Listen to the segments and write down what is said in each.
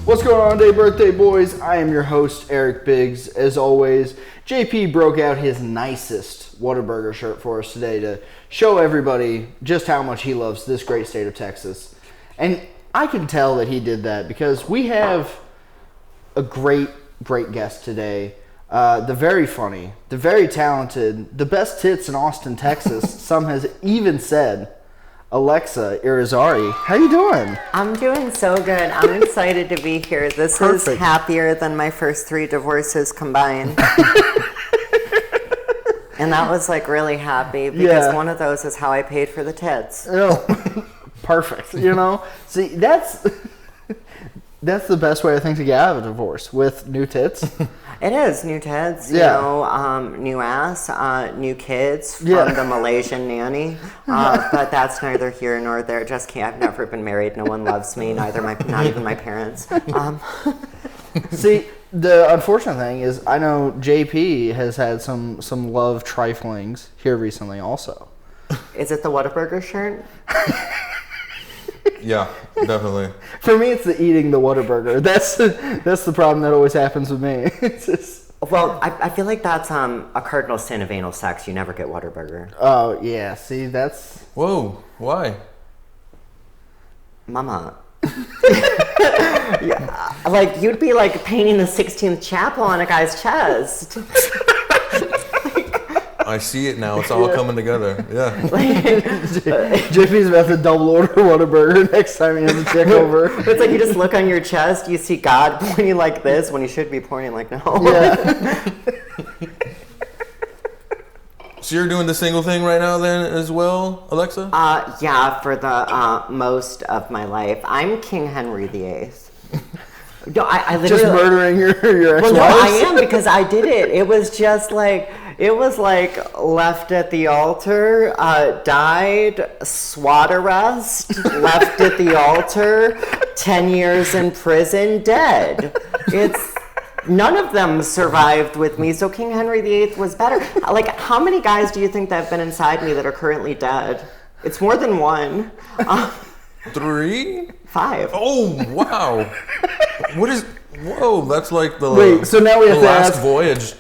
What's going on today, birthday boys? I am your host, Eric Biggs. As always, JP broke out his nicest Whataburger shirt for us today to show everybody just how much he loves this great state of Texas. And I can tell that he did that because we have a great guest today. The very funny, the very talented, the best tits in Austin, Texas. Some has even said, Alexa Irizarry. How you doing? I'm doing so good. I'm excited to be here. This is happier than my first 3 divorces combined. And that was like really happy because one of those is how I paid for the tits. Oh, perfect. You know, see, that's the best way I think to get out of a divorce, with new tits. It is new tits, you know, new ass, new kids from the Malaysian nanny. But that's neither here nor there. Just can't. I've never been married. No one loves me. Not even my parents. See, the unfortunate thing is, I know JP has had some love triflings here recently, also. Is it the Whataburger shirt? Yeah, definitely. For me, it's the eating the Whataburger. That's the problem that always happens with me. It's just... Well, I feel like that's a cardinal sin of anal sex. You never get Whataburger. Oh, yeah. See, that's... Whoa, why? Mama. Yeah, like, you'd be like painting the 16th chapel on a guy's chest. I see it now. It's all coming together. Yeah. JP's about to double order Whataburger next time he has a chick over. It's like you just look on your chest, you see God pointing like this when you should be pointing like no. Yeah. So you're doing the single thing right now then as well, Alexa? Yeah, for the most of my life. I'm King Henry VIII. No, I literally... Just murdering your ex-wives? Well, no, I am, because I did it. It was like left at the altar, died, SWAT arrest, left at the altar, 10 years in prison, dead. None of them survived with me, so King Henry VIII was better. Like, how many guys do you think that have been inside me that are currently dead? It's more than one. 3? 5. Oh, wow. Whoa, that's like the so now we have to last ask, voyage.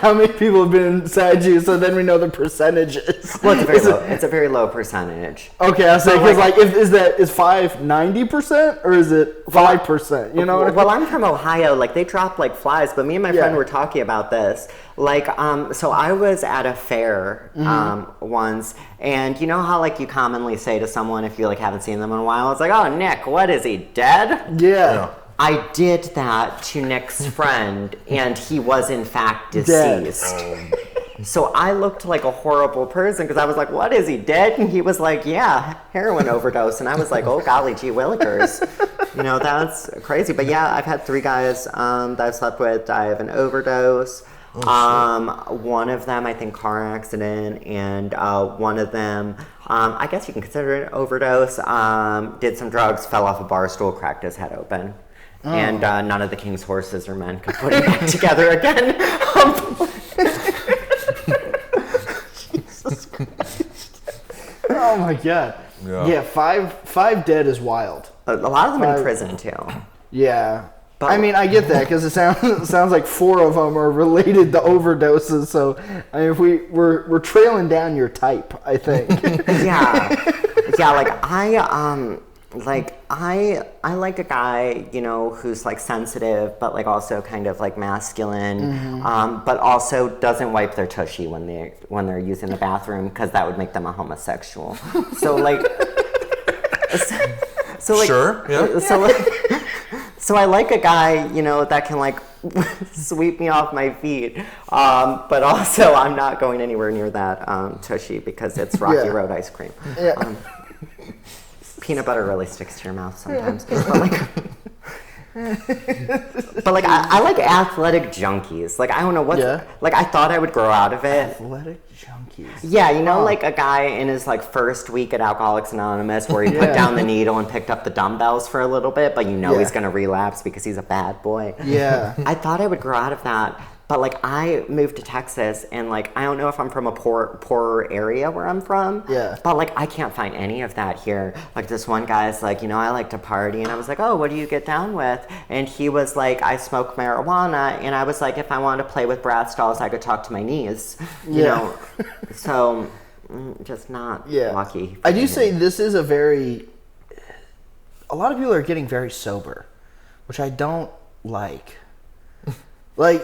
How many people have been inside you, so then we know the percentages. Well, it's a very low percentage. Okay, I was saying, because like, is 5 90%, or is it 5%? You know what I mean? Well, I'm from Ohio. Like, they drop like flies, but me and my friend were talking about this. Like, so I was at a fair once, and you know how like you commonly say to someone if you like haven't seen them in a while, it's like, oh, Nick, what is he, dead? Yeah. I did that to Nick's friend, and he was in fact deceased. So I looked like a horrible person because I was like, what, is he dead? And he was like, yeah, heroin overdose. And I was like, oh, golly gee willikers. You know, that's crazy. But yeah, I've had 3 guys that I've slept with die of an overdose. One of them, I think, car accident, and one of them, I guess you can consider it an overdose, did some drugs, fell off a bar stool, cracked his head open. Oh. And none of the king's horses or men could put it back together again. Jesus Christ. Oh my God. Yeah, 5 dead is wild. A lot of them in prison too. Yeah. But, I mean, I get that because it sounds like 4 of them are related to overdoses. So, I mean, if we're trailing down your type, I think. Yeah. Like I like a guy, you know, who's like sensitive, but like also kind of like masculine, but also doesn't wipe their tushy when they're using the bathroom because that would make them a homosexual. So like, Sure, yeah. So I like a guy, you know, that can like sweep me off my feet, but also I'm not going anywhere near that tushy because it's Rocky Road ice cream. Yeah. Peanut butter really sticks to your mouth sometimes. But like I like athletic junkies. Like I don't know what. Like I thought I would grow out of it. Athletic junkies. Yeah, you know, like a guy in his like first week at Alcoholics Anonymous, where he put down the needle and picked up the dumbbells for a little bit, but you know he's gonna relapse because he's a bad boy. Yeah. I thought I would grow out of that. But like I moved to Texas, and like I don't know if I'm from a poorer area where I'm from. Yeah. But like I can't find any of that here. Like this one guy's like, I like to party, and I was like, oh, what do you get down with? And he was like, I smoke marijuana, and I was like, if I wanted to play with brass dolls, I could talk to my knees. You know. So just not lucky. I do say this is a lot of people are getting very sober, which I don't like. Like,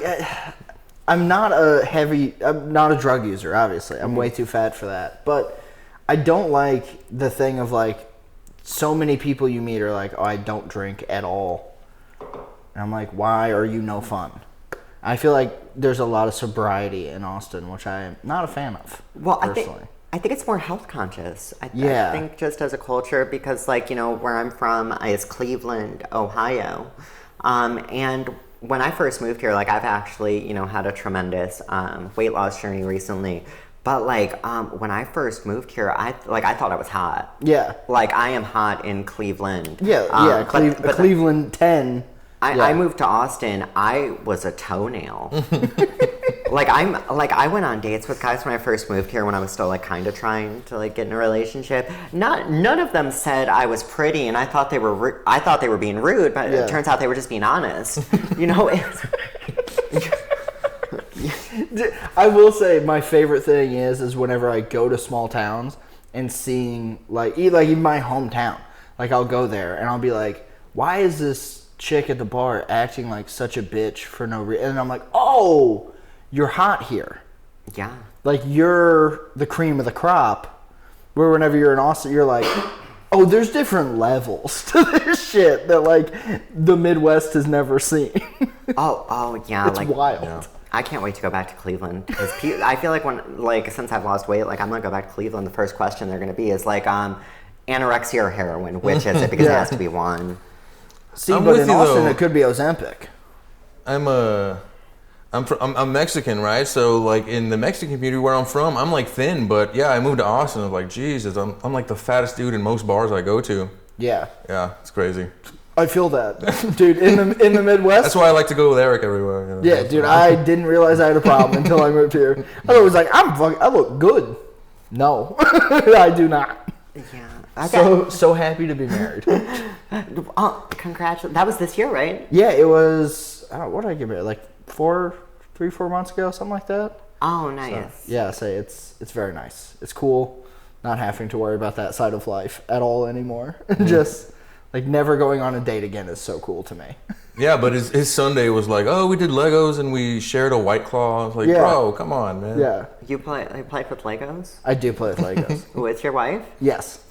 I'm not a drug user, obviously. I'm way too fat for that. But I don't like the thing of, like, so many people you meet are like, oh, I don't drink at all. And I'm like, why are you no fun? I feel like there's a lot of sobriety in Austin, which I am not a fan of, personally. I think it's more health conscious. I think just as a culture, because, like, where I'm from is Cleveland, Ohio. And when I first moved here, like, I've actually, had a tremendous weight loss journey recently. But, like, when I first moved here, I thought I was hot. Yeah. Like, I am hot in Cleveland. Yeah, Cleveland 10. I moved to Austin. I was a toenail. I went on dates with guys when I first moved here, when I was still like kind of trying to like get in a relationship. None of them said I was pretty, and I thought they were being rude, but it turns out they were just being honest. I will say my favorite thing is whenever I go to small towns and seeing like in my hometown, like I'll go there and I'll be like, why is this chick at the bar acting like such a bitch for no reason? And I'm like, oh, you're hot here. Yeah. Like, you're the cream of the crop. Where whenever you're in Austin, you're like, oh, there's different levels to this shit that, like, the Midwest has never seen. Oh, yeah. It's wild. Yeah. I can't wait to go back to Cleveland. I feel like since I've lost weight, like, I'm going to go back to Cleveland. The first question they're going to be is, like, anorexia or heroin? Which is it? Because it has to be one. See, but in Austin, it could be Ozempic. I'm Mexican, right? So, like, in the Mexican community where I'm from, I'm, like, thin. But, yeah, I moved to Austin. I was like, Jesus, I'm like, the fattest dude in most bars I go to. Yeah. Yeah, it's crazy. I feel that. Dude, in the Midwest. That's why I like to go with Eric everywhere. Yeah, dude, I didn't realize I had a problem until I moved here. I was like, I look good. No, I do not. Yeah. So happy to be married. Congratulations. That was this year, right? Yeah, it was, what did I get married? Like 4 months ago, something like that. Oh, nice. So, yeah, it's very nice. It's cool not having to worry about that side of life at all anymore. Just like never going on a date again is so cool to me. Yeah, but his Sunday was like, oh, we did Legos and we shared a White Claw. I was like, bro, come on, man. Yeah. You play with Legos? I do play with Legos. With your wife? Yes.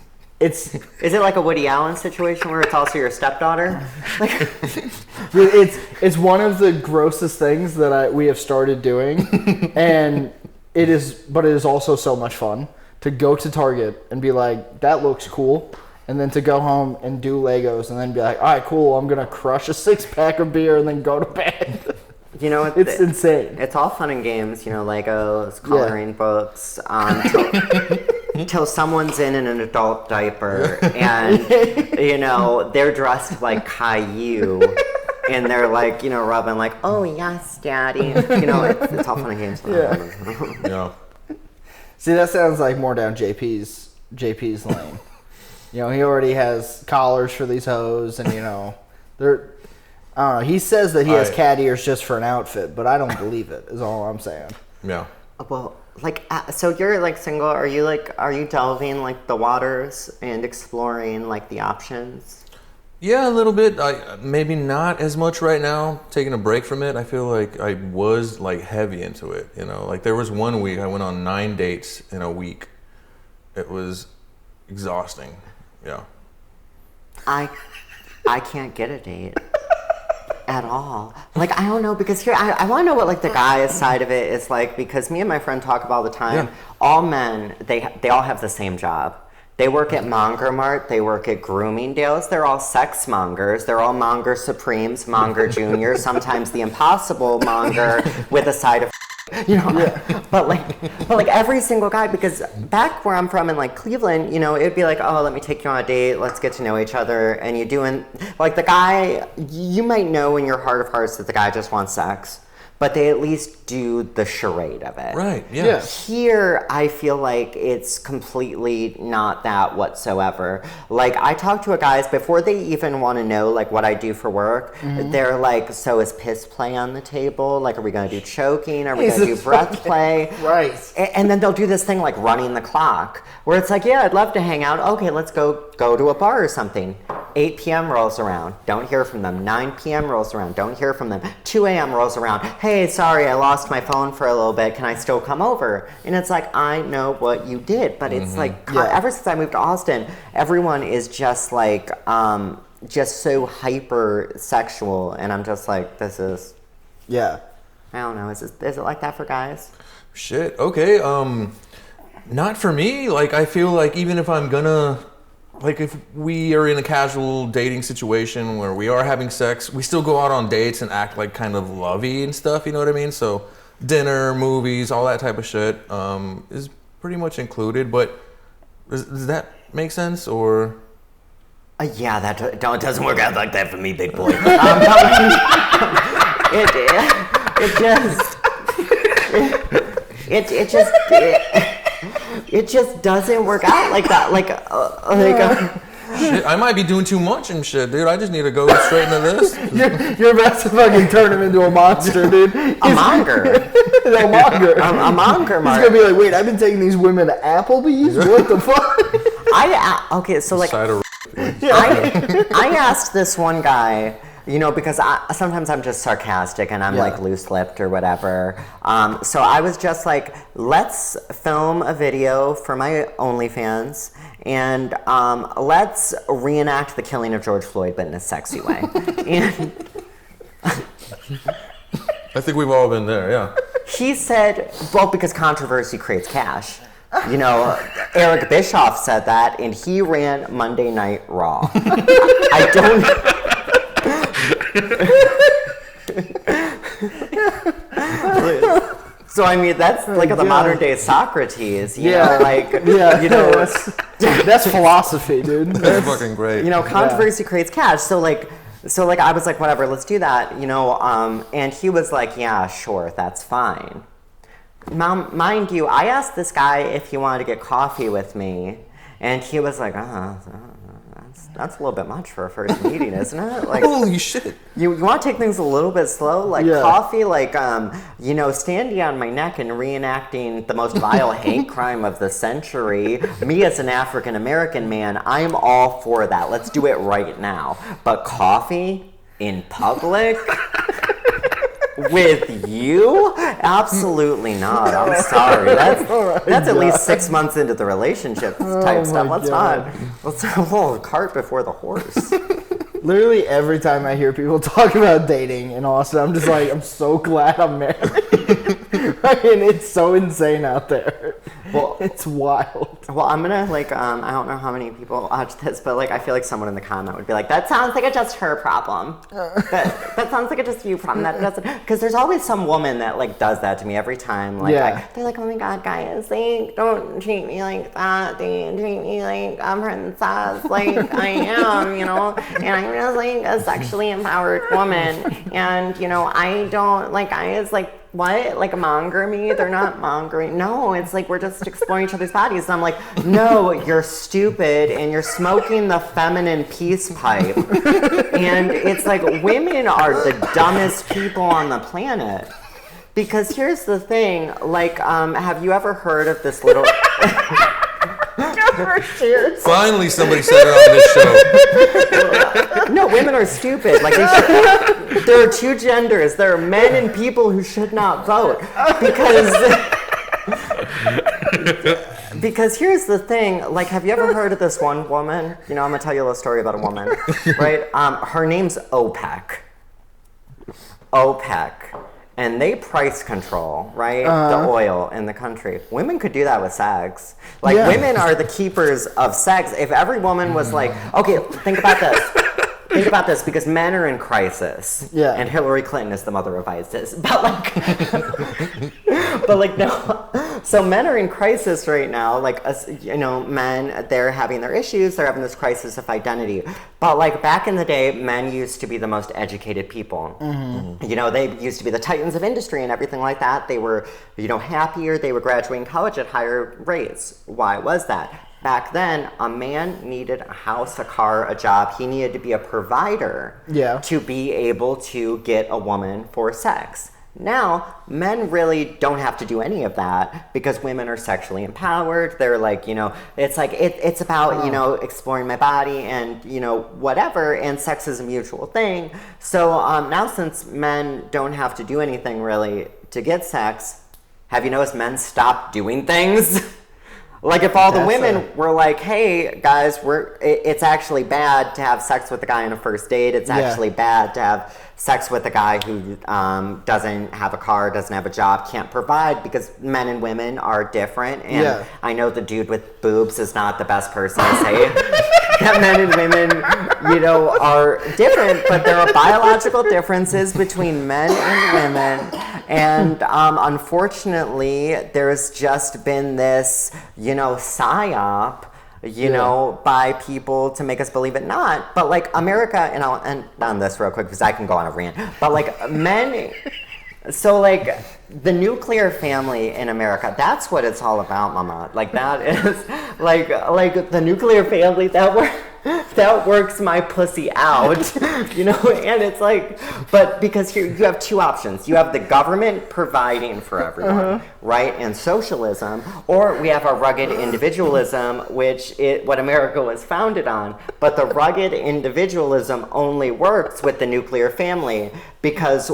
Is it like a Woody Allen situation where it's also your stepdaughter? It's one of the grossest things that we have started doing, and it is also so much fun to go to Target and be like, that looks cool, and then to go home and do Legos and then be like, all right, cool, I'm gonna crush a 6-pack of beer and then go to bed. It's insane. It's all fun and games, Legos, coloring books, till someone's in an adult diaper and, they're dressed like Caillou and they're like, rubbing like, oh, yes, Daddy. It's all fun and games. Yeah. See, that sounds like more down JP's lane. He already has collars for these hoes and, they're... I don't know. He says that he has cat ears just for an outfit, but I don't believe it, is all I'm saying. Yeah. Well, so you're, like, single. Are you delving, like, the waters and exploring, like, the options? Yeah, a little bit. Maybe not as much right now, taking a break from it. I feel like I was, like, heavy into it, Like, there was one week I went on 9 dates in a week. It was exhausting. Yeah. I can't get a date. At all. Like, I don't know, because here, I want to know what, like, the guy side of it is like, because me and my friend talk about all the time. Yeah. All men, they all have the same job. They work at Monger Mart. They work at Groomingdale's. They're all sex mongers. They're all Monger Supremes, Monger Junior, sometimes the Impossible Monger with a side of but like every single guy, because back where I'm from in like Cleveland, it'd be like, oh, let me take you on a date, let's get to know each other, and you doing like the guy, you might know in your heart of hearts that the guy just wants sex, but they at least do the charade of it. Right, yeah. Yeah. Here, I feel like it's completely not that whatsoever. Like, I talk to guys before they even want to know, like, what I do for work. They're like, so is piss play on the table? Like, are we going to do choking? Are we going to do breath play? Right. And then they'll do this thing like running the clock, where it's like, yeah, I'd love to hang out. Okay, let's go to a bar or something. 8 p.m. rolls around, don't hear from them. 9 p.m. rolls around, don't hear from them. 2 a.m. rolls around, hey, sorry, I lost my phone for a little bit. Can I still come over? And it's like, I know what you did, but it's like, ever since I moved to Austin, everyone is just like, just so hyper sexual, and I'm just like, this is, Yeah. I don't know, is it like that for guys? Shit. Okay. Not for me. Like, I feel like even if I'm gonna, like, if we are in a casual dating situation where we are having sex, we still go out on dates and act like kind of lovey and stuff. You know what I mean? So, dinner, movies, all that type of shit is pretty much included. But does that make sense, or? Yeah, that doesn't work out like that for me, big boy. It just doesn't work out like that. Shit, I might be doing too much and shit, dude. I just need to go straight into this. You're about to fucking turn him into a monster, dude. A monger. A monger. A monger, He's gonna be like, wait, I've been taking these women to Applebee's? What the fuck? Okay, so like, Side of I asked this one guy, you know, because sometimes I'm just sarcastic and I'm like loose-lipped or whatever. So I was just like, let's film a video for my OnlyFans and let's reenact the killing of George Floyd, but in a sexy way. And I think we've all been there, yeah. he said, well, because controversy creates cash. You know, Eric Bischoff said that, and he ran Monday Night Raw. I don't... So, I mean, that's like the modern day Socrates, you know, like, you know... That's philosophy, dude. That's fucking great. You know, controversy creates cash, so like, I was like, whatever, let's do that, you know, and he was like, yeah, sure, that's fine. Mind you, I asked this guy if he wanted to get coffee with me, and he was like, that's a little bit much for a first meeting, isn't it? Like, holy shit. You want to take things a little bit slow? Like coffee, like, you know, standing on my neck and reenacting the most vile hate crime of the century. Me as an African-American man, I'm all for that. Let's do it right now. But coffee in public? With you? Absolutely not. I'm sorry. That's at least 6 months into the relationship type stuff. Let's have a little cart before the horse. Literally every time I hear people talk about dating in Austin, I'm just like, I'm so glad I'm married. I mean, it's so insane out there. Well, it's wild. Well, I'm gonna like, I don't know how many people watch this, but like, I feel like someone in the comment would be like, that sounds like a just her problem. That sounds like a just you problem. That doesn't, because there's always some woman that like does that to me every time. Like, they're like, oh my god, guys, they don't treat me like that. They treat me like a princess, like I am, you know. And I'm just like a sexually empowered woman, and you know, I don't like guys like. What? Like monger me? They're not mongering. No, it's like we're just exploring each other's bodies. And I'm like, no, you're stupid and you're smoking the feminine peace pipe. And it's like women are the dumbest people on the planet. Because here's the thing, like, have you ever heard of this little... Finally, somebody said it on this show. No, women are stupid. Like there are two genders. There are men and people who should not vote because here's the thing. Like, have you ever heard of this one woman? You know, I'm gonna tell you a little story about a woman, right? Her name's OPEC. OPEC. And they price control, right? The oil in the country. Women could do that with sex. Like, women are the keepers of sex. If every woman was like, okay, think about this. Think about this, because men are in crisis. Yeah. And Hillary Clinton is the mother of ISIS. But like, But like, no. So men are in crisis right now. Like, men, they're having their issues. They're having this crisis of identity. But like back in the day, men used to be the most educated people. They used to be the titans of industry and everything like that. They were, happier. They were graduating college at higher rates. Why was that? Back then, a man needed a house, a car, a job. He needed to be a provider to be able to get a woman for sex. Now, men really don't have to do any of that because women are sexually empowered. They're like, it's like, it's about, exploring my body and, whatever, and sex is a mutual thing. So now since men don't have to do anything really to get sex, have you noticed men stop doing things? Like if all the women were like, hey guys, it's actually bad to have sex with a guy on a first date. It's actually bad to have sex with a guy who doesn't have a car, doesn't have a job, can't provide, because men and women are different. And I know the dude with boobs is not the best person to say that men and women, are different, but there are biological differences between men and women. And unfortunately, there's just been this, psyop, by people to make us believe it not. But like America, and I'll end on this real quick because I can go on a rant. But like men, so like the nuclear family in America, that's what it's all about, mama. Like that is like the nuclear family that works my pussy out, and it's like, but because here you have two options. You have the government providing for everyone, right, and socialism, or we have a rugged individualism, which what America was founded on. But the rugged individualism only works with the nuclear family because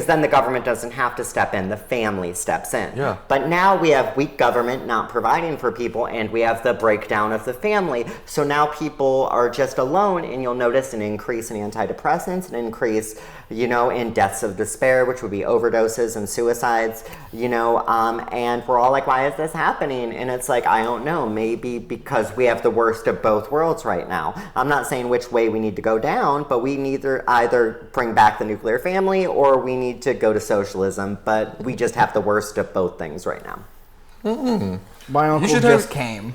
then the government doesn't have to step in, the family steps in. Yeah. But now we have weak government not providing for people, and we have the breakdown of the family. So now people are just alone, and you'll notice an increase in antidepressants, an increase, in deaths of despair, which would be overdoses and suicides, and we're all like, why is this happening? And it's like, I don't know, maybe because we have the worst of both worlds right now. I'm not saying which way we need to go down, but we need to either bring back the nuclear family or we need to go to socialism, but we just have the worst of both things right now. My uncle just came.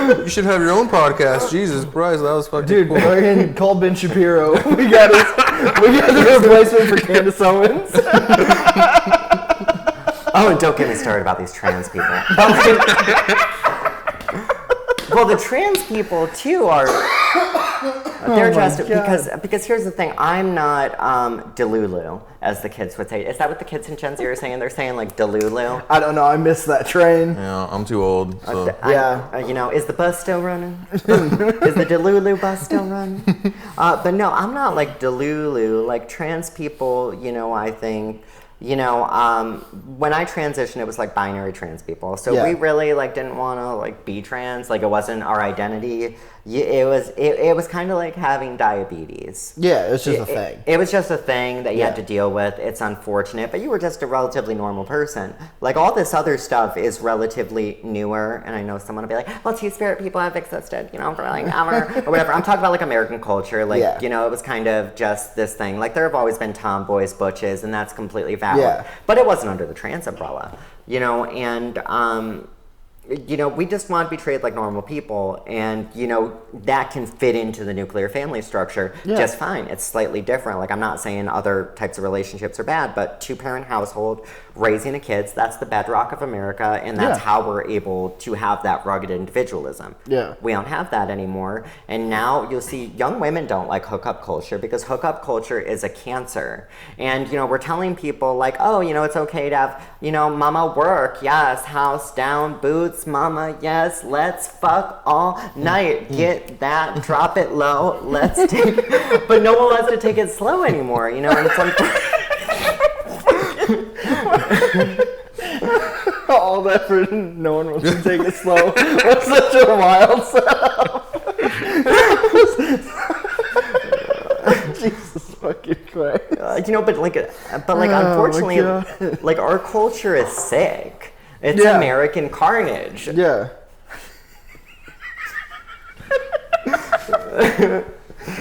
You should have your own podcast. Jesus Christ, that was fucking Dude, cool. fucking call Ben Shapiro. We got the replacement for Candace Owens. Oh, and don't get me started about these trans people. Well, the trans people too are. They're because here's the thing. I'm not Delulu, as the kids would say. Is that what the kids in Gen Z are saying? They're saying like Delulu. I don't know. I missed that train. Yeah, I'm too old. So. Is the bus still running? Is the Delulu bus still running? But no, I'm not like Delulu. Like trans people, I think. When I transitioned, it was like binary trans people. So we really like didn't want to like be trans. Like it wasn't our identity. It was kind of like having diabetes. Yeah, it was just a thing. It was just a thing that you had to deal with. It's unfortunate, but you were just a relatively normal person. Like all this other stuff is relatively newer, and I know someone will be like, "Well, Two-Spirit people have existed, for like ever or whatever." I'm talking about like American culture. Like it was kind of just this thing. Like there have always been tomboys, butches, and that's completely valid. Yeah. But it wasn't under the trans umbrella, and we just want to be treated like normal people, and that can fit into the nuclear family structure just fine. It's slightly different. Like I'm not saying other types of relationships are bad, but two-parent household, raising a kids, that's the bedrock of America, and that's how we're able to have that rugged individualism. Yeah. We don't have that anymore, and now you'll see young women don't like hookup culture because hookup culture is a cancer. And we're telling people like, oh, it's okay to have, mama work, yes, house down, boots, mama, yes, let's fuck all night. Get that, drop it low, let's take it. But no one wants to take it slow anymore, and all that for no one wants to take it slow. What's such a wild sound? Jesus fucking Christ. Unfortunately, like our culture is sick. It's American carnage. Yeah.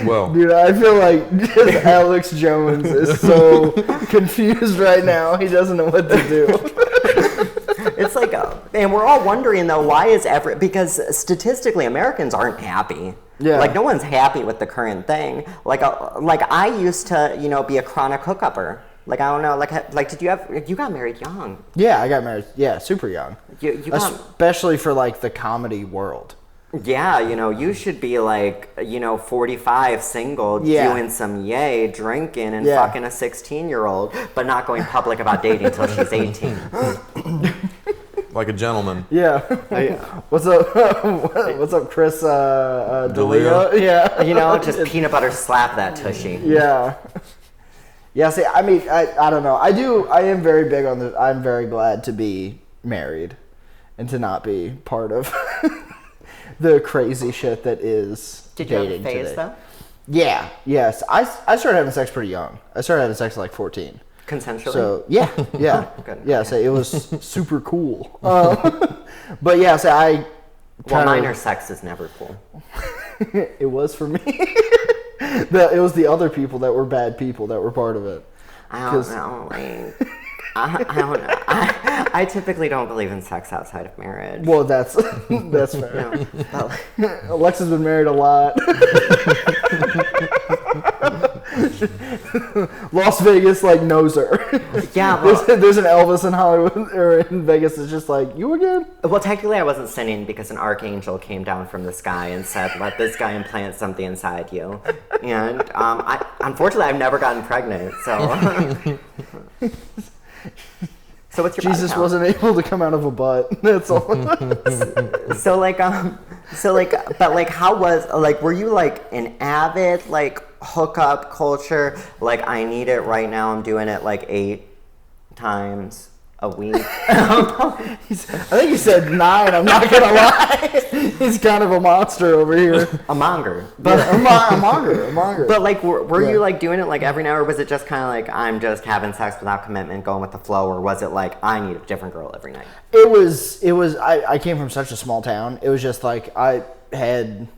Well, Dude, I feel like just Alex Jones is so confused right now. He doesn't know what to do. It's like, and we're all wondering though, why is because statistically Americans aren't happy. Yeah. Like no one's happy with the current thing. Like I used to, be a chronic hookupper. Like I don't know, like did you got married young? Yeah, I got married. Yeah, super young. You got, especially for like the comedy world. yeah, you should be like, 45, single, doing some drinking and fucking a 16-year-old, but not going public about dating until she's 18. like a gentleman. Yeah. What's up? What's up, Chris? D'Elia? Yeah. Just peanut butter slap that tushy. Yeah. Yeah. See, I mean, I don't know. I am very big on this. I'm very glad to be married, and to not be part of the crazy shit that is Did you have a dating phase today. though? Yeah. Yes. I started having sex pretty young. I started having sex at like 14. Consensually? So yeah, yeah, Good. yeah. So it was super cool. But yeah, so Well, minor sex is never cool. it was for me. It was the other people that were bad people that were part of it. I don't know. Like, I don't know. I typically don't believe in sex outside of marriage. Well, that's fair. But, Alexa's been married a lot. Las Vegas knows her. yeah, well, There's an Elvis in Hollywood or in Vegas that's just like, you again? well, technically I wasn't sinning because an archangel came down from the sky and said, let this guy implant something inside you. And unfortunately I've never gotten pregnant, so... So what's your Jesus wasn't able to come out of a butt. That's all. But how was, were you an avid hookup culture? I need it right now, I'm doing it 8 times a week. I think he said 9, I'm not gonna lie. He's kind of a monster over here. A monger. But a monger. But were you doing it every now, or was it just kind of I'm just having sex without commitment, going with the flow, or was it I need a different girl every night? It was I came from such a small town. It was just I had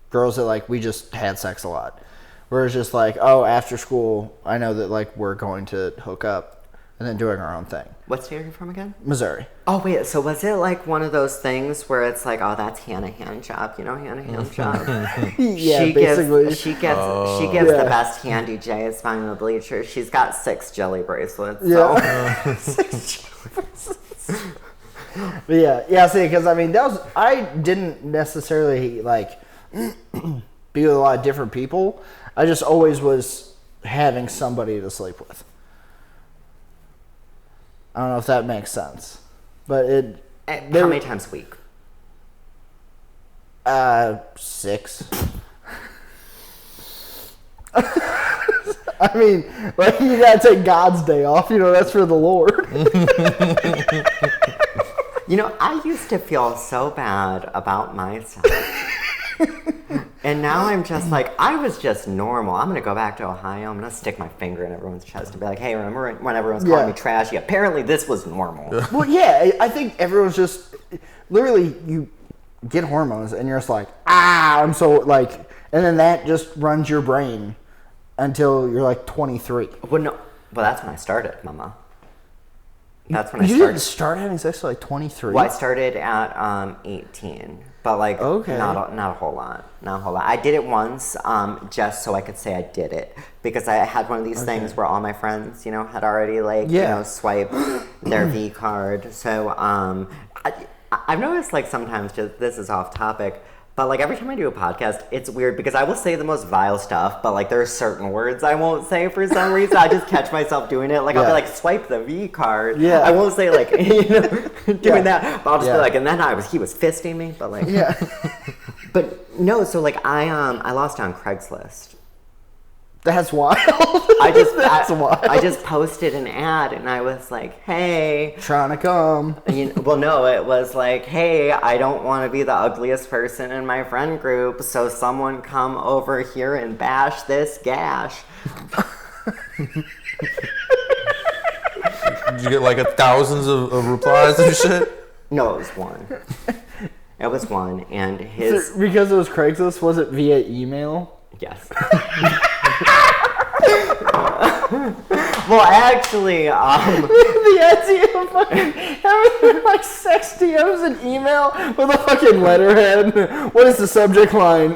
girls that we just had sex a lot. Where it's just after school I know that we're going to hook up and then doing our own thing. What state are you from again? Missouri. Oh wait, so was it one of those things where it's oh, that's Hannah Handjob, Hannah Handjob? Yeah, she basically. She gives the best Handy J is fine in the bleachers. She's got 6 jelly bracelets. Yeah. 6 jelly bracelets. But yeah. See, because I didn't necessarily be with a lot of different people. I just always was having somebody to sleep with. I don't know if that makes sense, but how many times a week? 6. I mean, you gotta take God's day off. That's for the Lord. I used to feel so bad about myself. And now I'm just I was just normal. I'm going to go back to Ohio. I'm going to stick my finger in everyone's chest and be like, hey, remember when everyone's calling me trashy? Apparently this was normal. Well, yeah, I think everyone's just, literally, you get hormones and you're just I'm so, and then that just runs your brain until you're 23. Well, no. Well, that's when I started, Mama. That's when I started. started. You didn't start having sex till 23? Well, I started at 18. But okay. not a whole lot. Not a whole lot. I did it once, just so I could say I did it. Because I had one of these things where all my friends, had already swiped their V card. So I've noticed sometimes, just this is off topic, but every time I do a podcast, it's weird because I will say the most vile stuff, but there are certain words I won't say for some reason. I just catch myself doing it. I'll be swipe the V card. Yeah. I won't say doing that, but I'll just be and then he was fisting me, but yeah. But no, so I lost on Craigslist. That's wild. That's wild. I just posted an ad and I was hey. Trying to come. Well, no, it was hey, I don't want to be the ugliest person in my friend group, so someone come over here and bash this gash. Did you get thousands of replies and shit? No, it was one. It was one, and his... Because it was Craigslist, was it via email? Yes. Well, actually, The idea of fucking having like sex DMs and email with a fucking letterhead. What is the subject line?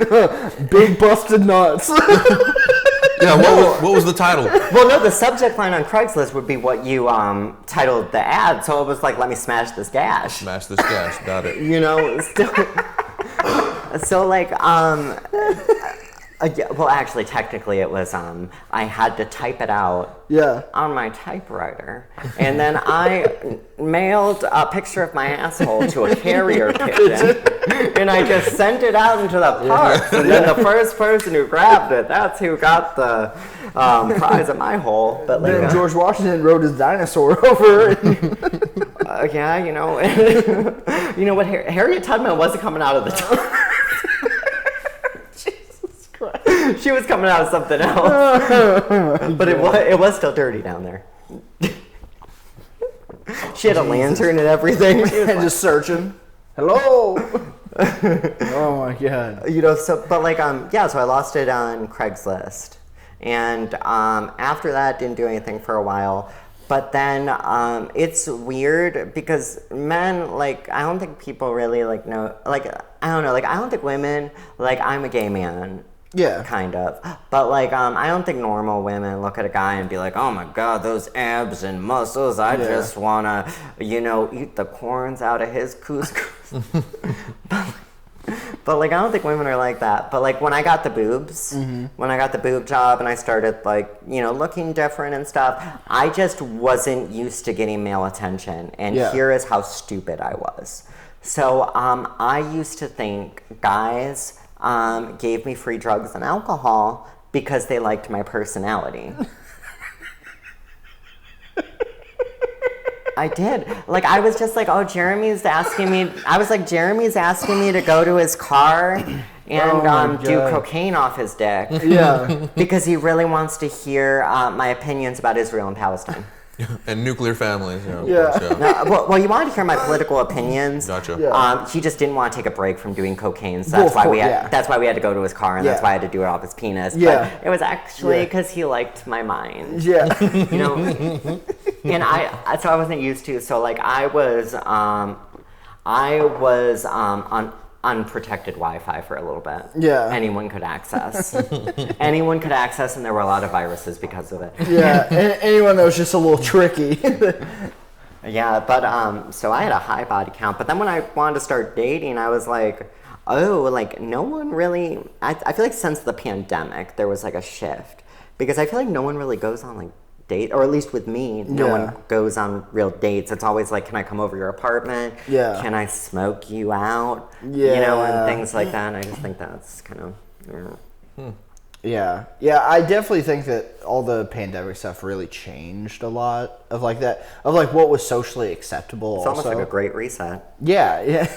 Big busted nuts. Yeah, what was the title? well, no, the subject line on Craigslist would be what you titled the ad, so it was like, let me smash this gash. Smash this gas, got it. You know, still. So, like, well, actually, technically, it was, I had to type it out on my typewriter. And then I mailed a picture of my asshole to a carrier pigeon. And I just sent it out into the parks. And then the first person who grabbed it, that's who got the prize of my hole. But like, then George Washington rode his dinosaur over it. Yeah, you know. You know what? Harriet Tubman wasn't coming out of the tub. She was coming out of something else. But it was still dirty down there. She had a lantern and everything. She was and just searching. Hello. Oh my god. You know, so but like yeah, so I lost it on Craigslist. And after that didn't do anything for a while. But then it's weird because men, like, I don't think people really like know, like, I don't know, like, I don't think women, like, I'm a gay man. Yeah. Kind of. But, like, I don't think normal women look at a guy and be like, oh my god, those abs and muscles, I just want to, you know, eat the corns out of his couscous. But, like, I don't think women are like that. But, like, when I got the boobs, when I got the boob job and I started, like, you know, looking different and stuff, I just wasn't used to getting male attention. And here is how stupid I was. So, I used to think guys gave me free drugs and alcohol because they liked my personality. I did. Like, I was just like, oh, Jeremy's asking me to go to his car and do cocaine off his dick. Yeah. Because he really wants to hear my opinions about Israel and Palestine. And nuclear families, you know. Yeah. Course, yeah. No, well, you wanted to hear my political opinions. Gotcha. Yeah. He just didn't want to take a break from doing cocaine, so that's why we had to go to his car, and that's why I had to do it off his penis. Yeah. But it was actually because he liked my mind. Yeah. You know, and so I wasn't used to. So like I was on unprotected Wi-Fi for a little bit. Yeah. Anyone could access. Anyone could access, and there were a lot of viruses because of it. Yeah. Anyone that was just a little tricky. Yeah, but so I had a high body count. But then when I wanted to start dating, I was like, oh, like no one really. I feel like since the pandemic, there was like a shift because I feel like no one really goes on like date, or at least with me, no one goes on real dates. It's always like, can I come over your apartment? Yeah. Can I smoke you out? Yeah. You know, and things like that. And I just think that's kind of. Yeah. Yeah, I definitely think that all the pandemic stuff really changed a lot of like that, of like what was socially acceptable. It's almost like a great reset. Yeah, yeah.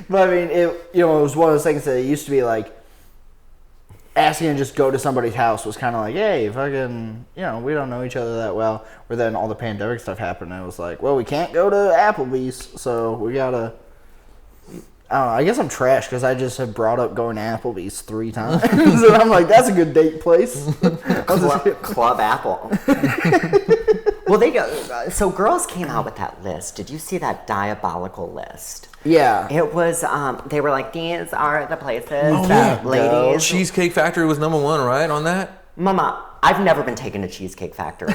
But I mean, it was one of those things that it used to be like, asking to just go to somebody's house was kind of like, hey, fucking, we don't know each other that well. Where then all the pandemic stuff happened, and it was like, well, we can't go to Applebee's, so we gotta. I don't know. I guess I'm trash because I just have brought up going to Applebee's 3 times, and I'm like, that's a good date place. Club Apple. Well, they go. So girls came out with that list. Did you see that diabolical list? Yeah. It was. They were like, these are the places that ladies. Cheesecake Factory was #1, right? On that. Mama, I've never been taken to Cheesecake Factory.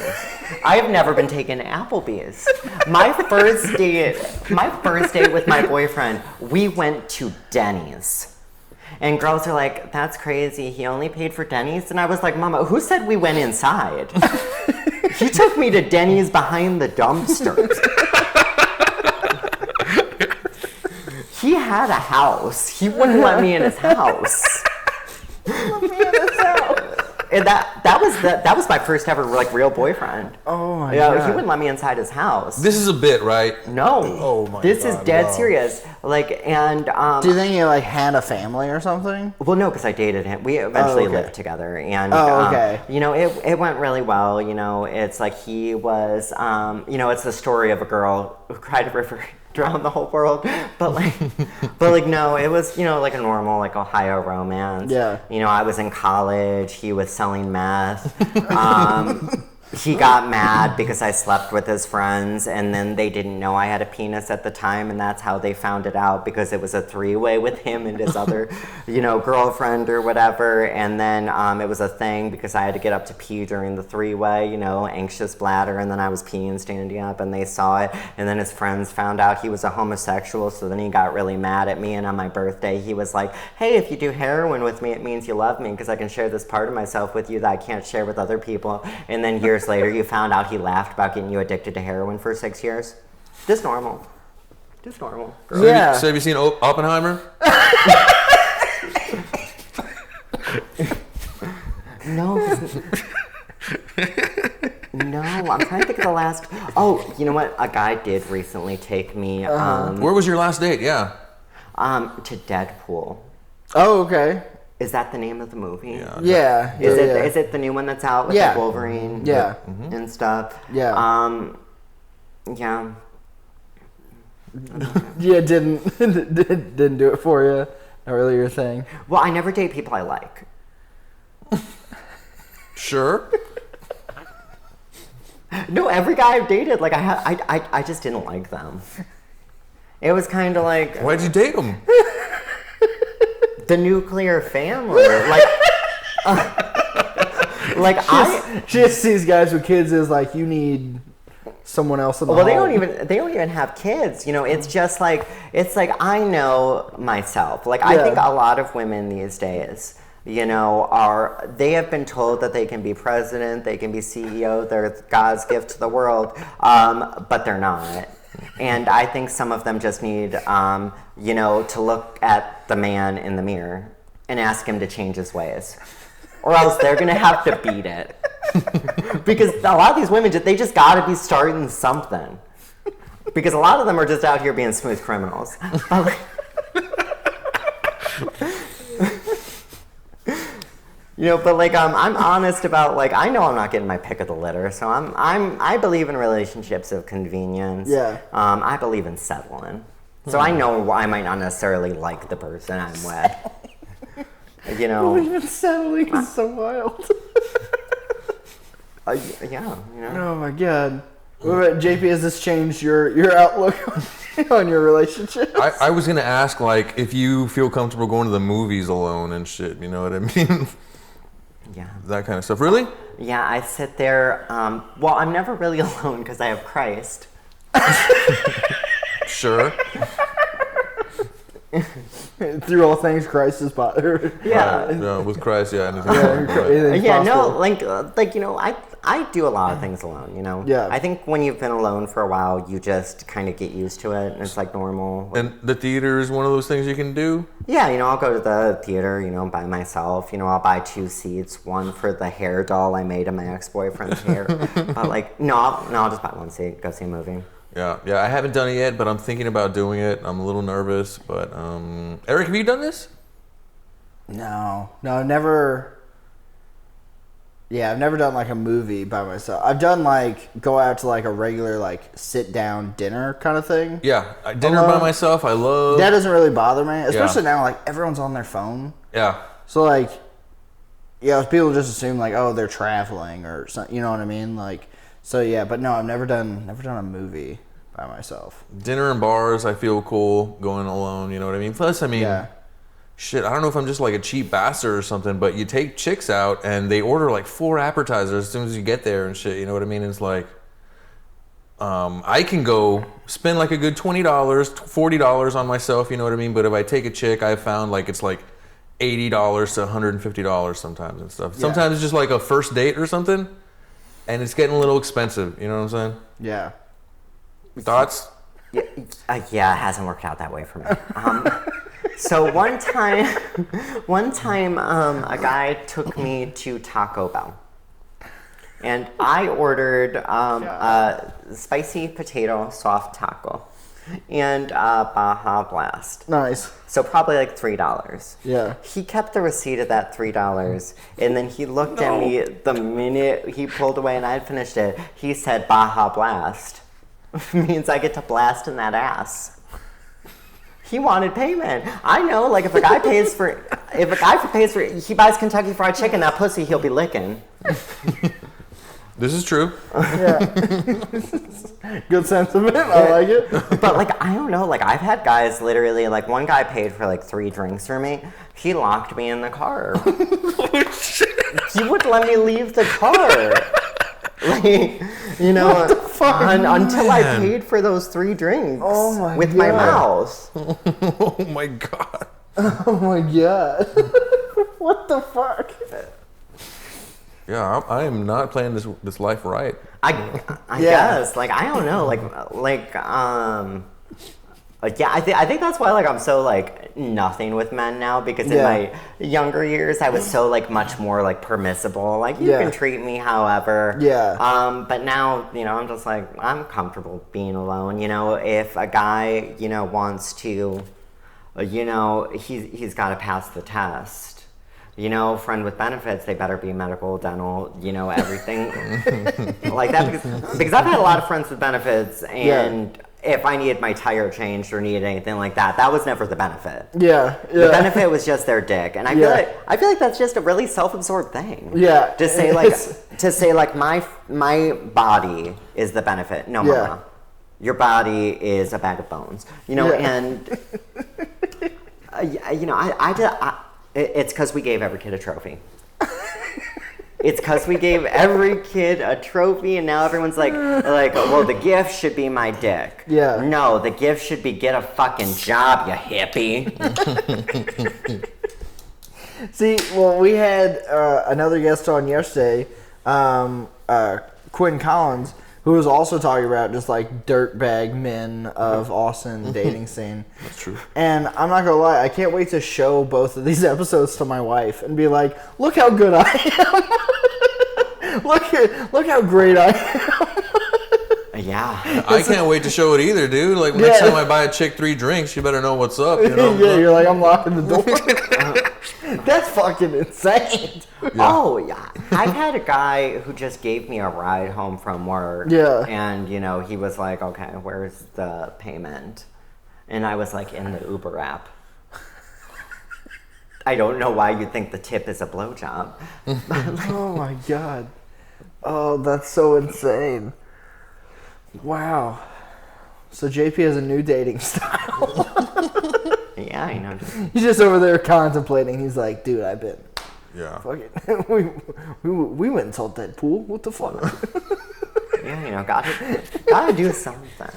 I have never been taken to Applebee's. My first date with my boyfriend, we went to Denny's. And girls are like, that's crazy. He only paid for Denny's? And I was like, Mama, who said we went inside? He took me to Denny's behind the dumpsters. He had a house. He wouldn't let me in his house. And that was my first ever like real boyfriend. Oh my Yeah, god. he wouldn't let me inside his house. This is a bit, right? No. Oh my This God, is dead wow. serious. Like, and Do you think you like had a family or something? well, no, because I dated him. We eventually okay. lived together, and okay. you know, it went really well. You know, it's like he was, you know, it's the story of a girl who cried a river, drowned the whole world, but like no, it was, you know, like a normal like Ohio romance. Yeah. You know, I was in college. He was selling meth. He got mad because I slept with his friends, and then they didn't know I had a penis at the time, and that's how they found it out, because it was a three-way with him and his other, you know, girlfriend or whatever. And then it was a thing because I had to get up to pee during the three-way, you know, anxious bladder, and then I was peeing standing up, and they saw it. And then his friends found out he was a homosexual, so then he got really mad at me. And on my birthday, he was like, "Hey, if you do heroin with me, it means you love me, because I can share this part of myself with you that I can't share with other people." And then years later, you found out he laughed about getting you addicted to heroin for 6 years. Just normal. Just normal. Girl. Yeah. So have you seen Oppenheimer? No. No, I'm trying to think of the last. Oh, you know what? A guy did recently take me Where was your last date? Yeah. to Deadpool. Oh, okay. Is that the name of the movie? Yeah. Yeah. Is it the new one that's out with Yeah. like Wolverine? Yeah. And stuff. Yeah. Yeah. Yeah, didn't do it for you. Not really your thing. Well, I never date people I like. Sure. No, every guy I've dated, like I just didn't like them. It was kind of like Why'd you date him? the nuclear family, like, like Just these guys with kids is like, you need someone else in the Well, home. they don't even have kids. You know, it's just like, it's like I know myself. Like I Yeah. think a lot of women these days, you know, they have been told that they can be president, they can be CEO, they're God's gift to the world, but they're not. And I think some of them just need, you know, to look at the man in the mirror and ask him to change his ways, or else they're gonna have to beat it. Because a lot of these women, they just gotta be starting something. Because a lot of them are just out here being smooth criminals. You know, but like I'm honest about, like, I know I'm not getting my pick of the litter, so I believe in relationships of convenience. Yeah. I believe in settling. So I know I might not necessarily like the person I'm with. You know. Even settling is so wild. Yeah. You know. Oh my god. What about JP? Has this changed your outlook on your relationship? I was gonna ask, like, if you feel comfortable going to the movies alone and shit. You know what I mean? Yeah. That kind of stuff. Really? Yeah, I sit there. Well, I'm never really alone because I have Christ. Sure. Through all things, Christ is possible. Yeah. Yeah, with Christ, yeah. Anything. Yeah, no, like you know, I do a lot of things alone, you know. Yeah. I think when you've been alone for a while, you just kind of get used to it, and it's like normal. And the theater is one of those things you can do. Yeah, you know, I'll go to the theater, you know, by myself. You know, I'll buy 2 seats, one for the hair doll I made of my ex-boyfriend's hair. But like, I'll just buy 1 seat, go see a movie. Yeah, I haven't done it yet, but I'm thinking about doing it. I'm a little nervous, but Eric, have you done this? No, never. Yeah, I've never done like a movie by myself. I've done like go out to like a regular like sit down dinner kind of thing. Yeah, dinner by myself. I love that. Doesn't really bother me, especially now. Like everyone's on their phone. Yeah. So like, yeah, people just assume like, oh, they're traveling or something. You know what I mean? Like, so yeah. But no, I've never done a movie by myself. Dinner and bars, I feel cool going alone. You know what I mean? Plus, I mean. Yeah. Shit, I don't know if I'm just like a cheap bastard or something, but you take chicks out and they order like 4 appetizers as soon as you get there and shit, you know what I mean? It's like, I can go spend like a good $20, $40 on myself, you know what I mean? But if I take a chick, I've found like it's like $80 to $150 sometimes and stuff. Yeah. Sometimes it's just like a first date or something, and it's getting a little expensive, you know what I'm saying? Yeah. Thoughts? Yeah, it hasn't worked out that way for me. So one time, a guy took me to Taco Bell. And I ordered a spicy potato soft taco and a Baja Blast. Nice. So probably like $3. Yeah. He kept the receipt of that $3, and then he looked at me the minute he pulled away and I had finished it. He said Baja Blast. Means I get to blast in that ass. He wanted payment. I know, like if a guy pays for, he buys Kentucky Fried Chicken, that pussy he'll be licking. This is true. Yeah. Good sentiment. I like it. But like, I don't know, like I've had guys literally, like one guy paid for like 3 drinks for me. He locked me in the car. He wouldn't let me leave the car. Like, you know, what the fuck? Until I paid for those 3 drinks with my mouth. Oh my god. Oh my god. What the fuck? Yeah, I am not playing this life right. I guess, like, I don't know, yeah, I think that's why, like, I'm so, like, nothing with men now, because in my younger years, I was so, like, much more, like, permissible, like, you can treat me however. Yeah. But now, you know, I'm just, like, I'm comfortable being alone, you know, if a guy, you know, wants to, you know, he's got to pass the test. You know, friend with benefits, they better be medical, dental, you know, everything like that. Because I've had a lot of friends with benefits, and if I needed my tire changed or needed anything like that, that was never the benefit. Yeah. The benefit was just their dick, and I feel like that's just a really self-absorbed thing. Yeah. To say like my body is the benefit. No, mama, your body is a bag of bones. You know, and you know, it's because we gave every kid a trophy. It's because we gave every kid a trophy, and now everyone's like, well, the gift should be my dick. Yeah. No, the gift should be get a fucking job, you hippie. See, well, we had another guest on yesterday, Quinn Collins, who was also talking about just like dirtbag men of Austin dating scene. That's true. And I'm not gonna lie, I can't wait to show both of these episodes to my wife and be like, look how good I am. look how great I am. Yeah. I can't wait to show it either, dude. Like next time I buy a chick 3 drinks, you better know what's up. You know? Yeah, you're like, I'm locking the door. That's fucking insane. Yeah. Oh, yeah. I've had a guy who just gave me a ride home from work. Yeah. And, you know, he was like, okay, where's the payment? And I was like, in the Uber app. I don't know why you think the tip is a blowjob. Oh, my God. Oh, that's so insane. Wow. So JP has a new dating style. Yeah, I know. He's just over there contemplating. He's like, dude, I've been. Yeah. Fuck it. we went and saw Deadpool. What the fuck? Yeah, you know, gotta do something.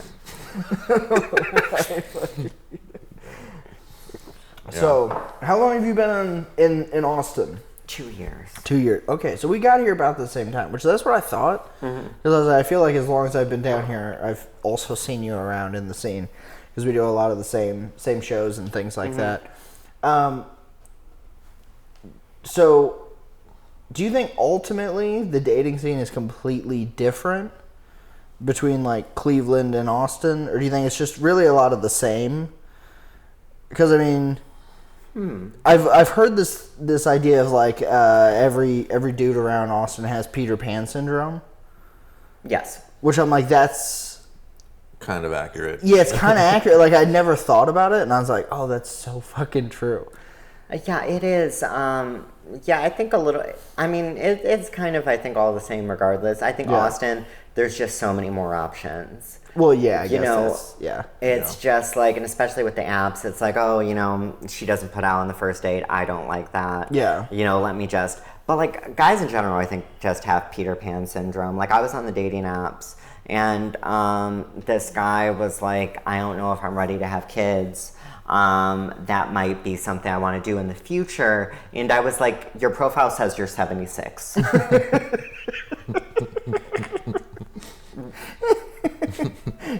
So, how long have you been in Austin? 2 years. 2 years. Okay, so we got here about the same time, which that's what I thought. Because I feel like as long as I've been down here, I've also seen you around in the scene. Because we do a lot of the same shows and things like that. So, do you think ultimately the dating scene is completely different between like Cleveland and Austin, or do you think it's just really a lot of the same? Because I mean, I've heard this idea of like every dude around Austin has Peter Pan syndrome. Yes. Which I'm like, that's kind of accurate. Yeah, it's kind of accurate. Like, I never thought about it, and I was like, oh, that's so fucking true. Yeah, it is. Yeah, I think a little... I mean, it's kind of, I think, all the same regardless. I think Austin, there's just so many more options. Well, yeah, I guess know, that's... It's just like, and especially with the apps, it's like, oh, you know, she doesn't put out on the first date. I don't like that. Yeah. You know, let me just... But, like, guys in general, I think, just have Peter Pan syndrome. Like, I was on the dating apps, and this guy was like, I don't know if I'm ready to have kids. That might be something I want to do in the future. And I was like, your profile says you're 76.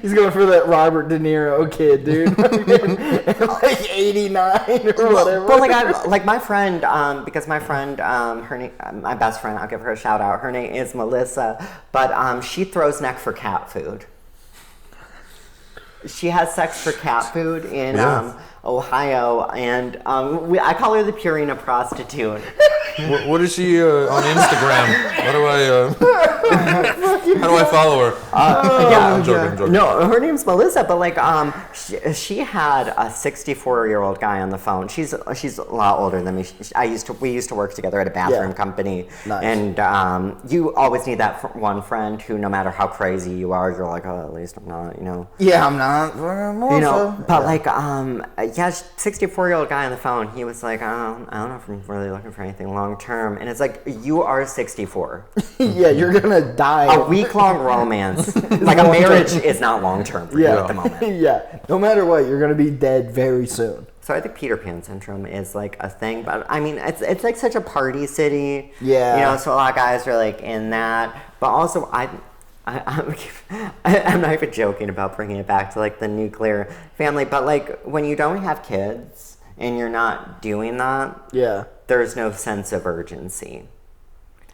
He's going for that Robert De Niro kid, dude. Like 89 or whatever. But like my friend, because my friend, her name, my best friend, I'll give her a shout out. Her name is Melissa, but she throws neck for cat food. She has sex for cat food in Ohio, and I call her the Purina prostitute. What is she on Instagram? How do I follow her? I'm joking. No, her name's Melissa, but like she had a 64-year-old guy on the phone. She's a lot older than me. We used to work together at a bathroom company. Nice. And you always need that one friend who, no matter how crazy you are, you're like, oh, at least I'm not, you know. Yeah, I'm not. Melissa. But like 64-year-old guy on the phone. He was like, I don't know if I'm really looking for anything long term. And it's like, you are 64. Yeah, you're gonna die. A week-long romance. Like a marriage is not long term for you at the moment. Yeah, no matter what, you're gonna be dead very soon. So I think Peter Pan syndrome is like a thing, but I mean, it's like such a party city. Yeah. You know, so a lot of guys are like in that, but also I'm not even joking about bringing it back to like the nuclear family, but like when you don't have kids and you're not doing that, there's no sense of urgency.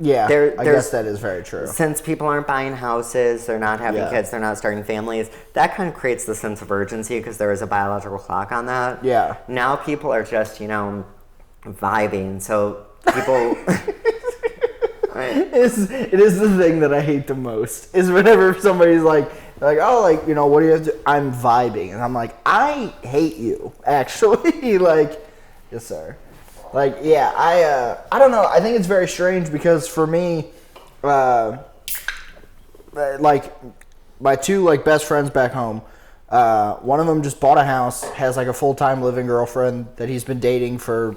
Yeah, I guess that is very true. Since people aren't buying houses, they're not having kids, they're not starting families, that kind of creates the sense of urgency because there is a biological clock on that. Yeah. Now people are just, you know, vibing, so people... Right. It is the thing that I hate the most, is whenever somebody's like, oh, like, you know, what do you have to... I'm vibing. And I'm like, I hate you, actually. Like, yes, sir. Like, yeah, I don't know. I think it's very strange because for me, like, my two, like, best friends back home, one of them just bought a house, has, like, a full-time living girlfriend that he's been dating for,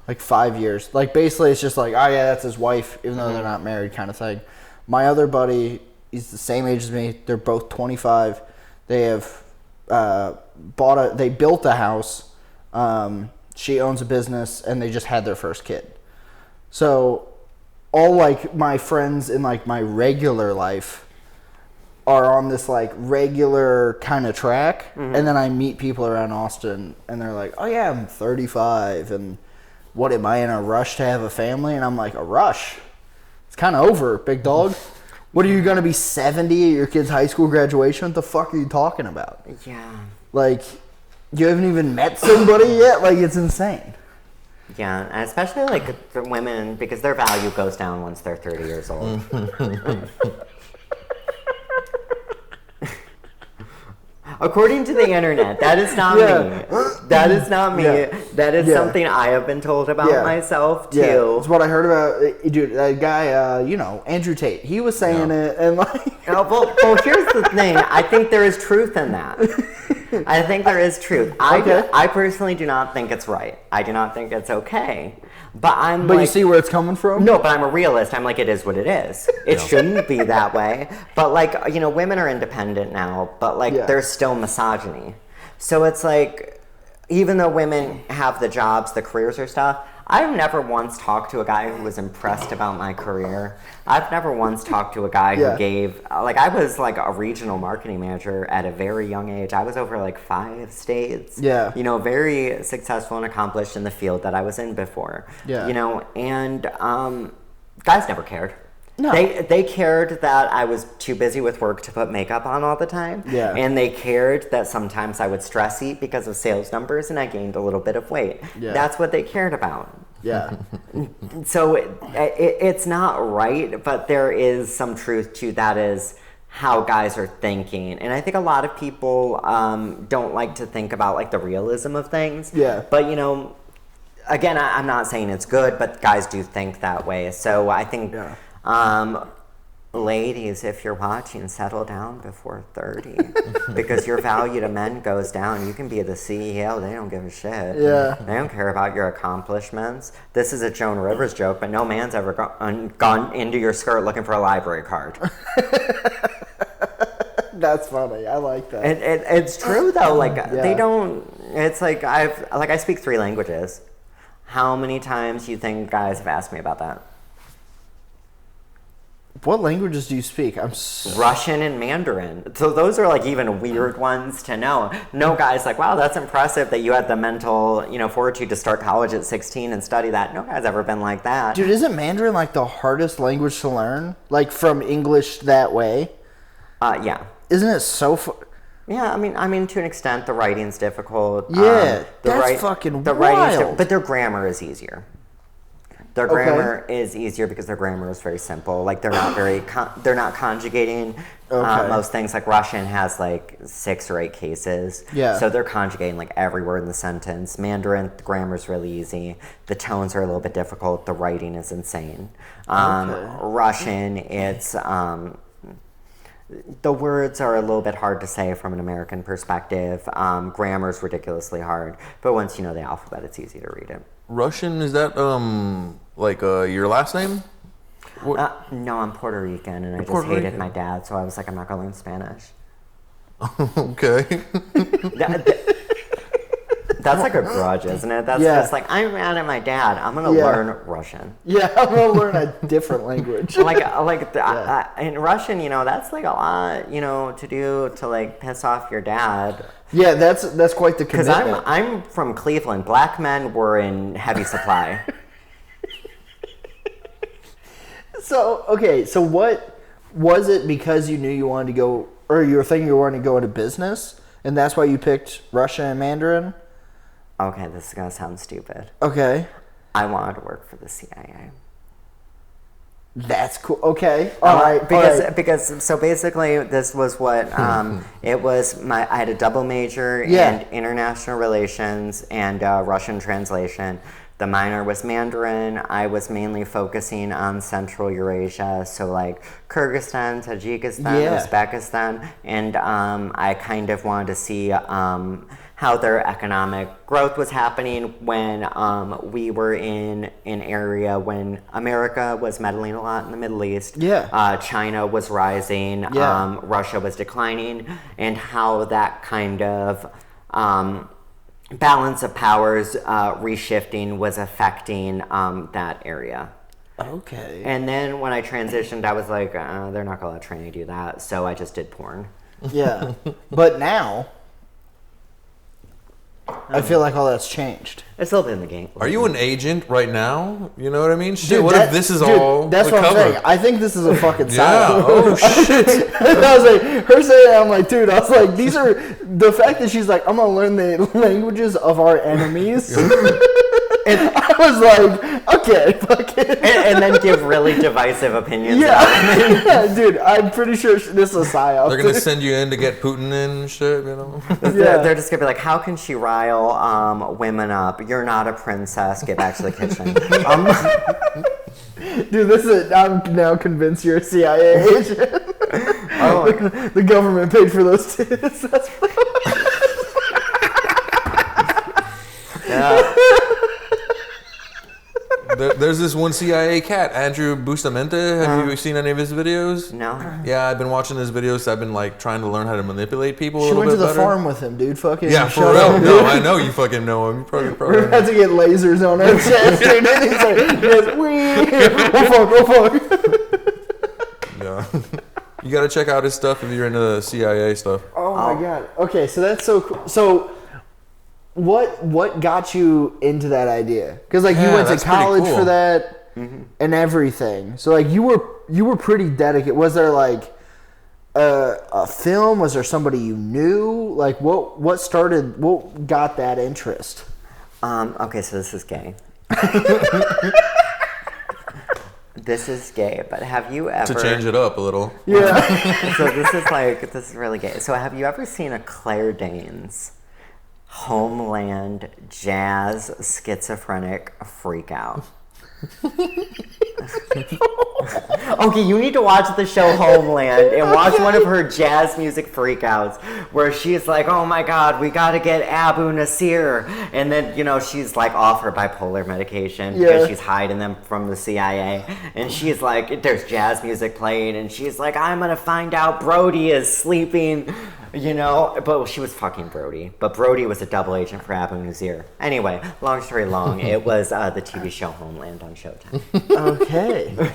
like, 5 years. Like, basically, it's just like, oh, yeah, that's his wife, even though they're not married kind of thing. My other buddy, he's the same age as me. They're both 25. They have they built a house. She owns a business, and they just had their first kid. So all, like, my friends in, like, my regular life are on this, like, regular kind of track. And then I meet people around Austin, and they're like, oh, yeah, I'm 35, and what, am I in a rush to have a family? And I'm like, a rush? It's kind of over, big dog. What, are you going to be 70 at your kid's high school graduation? What the fuck are you talking about? Yeah. Like... You haven't even met somebody yet? Like, it's insane. Yeah, and especially, like, for women, because their value goes down once they're 30 years old. According to the internet, that is not me. That is not me. That is something I have been told about myself, too. Yeah, it's what I heard about, dude, that guy, you know, Andrew Tate. He was saying it, and like... well, here's the thing. I think there is truth in that. I think there is truth. I personally do not think it's right. I do not think it's okay. But you see where it's coming from? No, but I'm a realist. I'm like, it is what it is. It shouldn't be that way. But like, you know, women are independent now, but like there's still misogyny. So it's like, even though women have the jobs, the careers or stuff, I've never once talked to a guy who was impressed about my career. I've never once talked to a guy who gave, like, I was like a regional marketing manager at a very young age. I was over like 5 states. Yeah. You know, very successful and accomplished in the field that I was in before. Yeah. You know, and guys never cared. No. They cared that I was too busy with work to put makeup on all the time. Yeah. And they cared that sometimes I would stress eat because of sales numbers and I gained a little bit of weight. Yeah. That's what they cared about. Yeah. So it's not right, but there is some truth to that is how guys are thinking. And I think a lot of people don't like to think about like the realism of things. Yeah. But, you know, again, I'm not saying it's good, but guys do think that way. So I think... Yeah. Ladies, if you're watching, settle down before 30 because your value to men goes down. You can be the CEO. They don't give a shit. Yeah. They don't care about your accomplishments. This is a Joan Rivers joke, but no man's ever gone into your skirt looking for a library card. That's funny. I like that. It's true though. Like they don't. It's like I speak 3 languages. How many times do you think guys have asked me about that? What languages do you speak? Russian and Mandarin. So those are like even weird ones to know. No guy's like, wow, that's impressive that you had the mental, fortitude to start college at 16 and study that. No guy's ever been like that. Dude, isn't Mandarin like the hardest language to learn? Like from English that way? Yeah. Isn't it so Yeah, I mean, to an extent, the writing's difficult. Yeah, that's fucking the wild. But their grammar is easier. Their grammar is easier because their grammar is very simple. Like they're not they're not conjugating most things. Like Russian has like 6 or 8 cases. Yeah. So they're conjugating like every word in the sentence. Mandarin, the grammar is really easy. The tones are a little bit difficult. The writing is insane. Russian, it's the words are a little bit hard to say from an American perspective. Grammar is ridiculously hard. But once you know the alphabet, it's easy to read it. Russian, is that your last name? No, I'm Puerto Rican, and I just hated my dad, so I was like, I'm not going to learn Spanish. Okay. That's like a grudge, isn't it? That's just like, I'm mad at my dad. I'm going to learn Russian. Yeah, I'm going to learn a different language. In Russian, that's like a lot, to do to like piss off your dad. Yeah, that's quite the commitment. Because I'm from Cleveland. Black men were in heavy supply. So what was it because you knew you wanted to go, or you were thinking you wanted to go into business, and that's why you picked Russian and Mandarin? Okay, this is going to sound stupid. Okay. I wanted to work for the CIA. That's cool. Okay. All right. Because so basically this was what it was. I had a double major in international relations and Russian translation. The minor was Mandarin. I was mainly focusing on Central Eurasia, so like Kyrgyzstan, Tajikistan, Uzbekistan, and I kind of wanted to see how their economic growth was happening when we were in an area when America was meddling a lot in the Middle East. Yeah. China was rising. Yeah. Russia was declining, and how that kind of balance of powers reshifting was affecting that area. Okay. And then when I transitioned, I was like, they're not going to let Trini do that, so I just did porn. Yeah. But now, I feel like all that's changed. It's still in the game. Are you an agent right now? You know what I mean? Shit, what if this is all that's what I'm cover? saying. I think this is a fucking psyop. Yeah. Oh, shit. I was like, her saying that, I'm like, dude, I was like, these are, the fact that she's like, I'm going to learn the languages of our enemies. And I was like, okay, fuck it. And then give really divisive opinions. Yeah, dude, I'm pretty sure this is a psyop. They're going to send you in to get Putin in and shit, you know? They're just going to be like, how can she rile women up? You're not a princess. Get back to the kitchen. Dude, I'm now convinced you're a CIA agent. The government paid for those tits. That's yeah. There's this one CIA cat, Andrew Bustamante. Have you seen any of his videos? No. Yeah, I've been watching his videos. So I've been like trying to learn how to manipulate people. She a little went to bit the better. farm with him, dude. Fucking yeah, for real. No, I know you fucking know him. You probably We're about to get lasers on our chest, dude. And he's like, oh fuck. Yeah. You got to check out his stuff if you're into the CIA stuff. Oh my god. Okay, so that's so cool. So, what got you into that idea? Because like you went to college for that and everything. So like you were pretty dedicated. Was there like a film? Was there somebody you knew? Like what got that interest? Okay, so this is gay. This is gay, but have you ever... To change it up a little. Yeah. So this is really gay. So have you ever seen a Claire Danes Homeland jazz schizophrenic freak out? Okay, you need to watch the show Homeland and watch one of her jazz music freakouts where she's like, oh my god, we gotta get Abu Nasir, and then she's like off her bipolar medication because she's hiding them from the CIA, and she's like, there's jazz music playing, and she's like, I'm gonna find out Brody is sleeping, but she was fucking Brody, but Brody was a double agent for Abu Nasir. Anyway, long story long, it was the TV show Homeland on Showtime. Okay.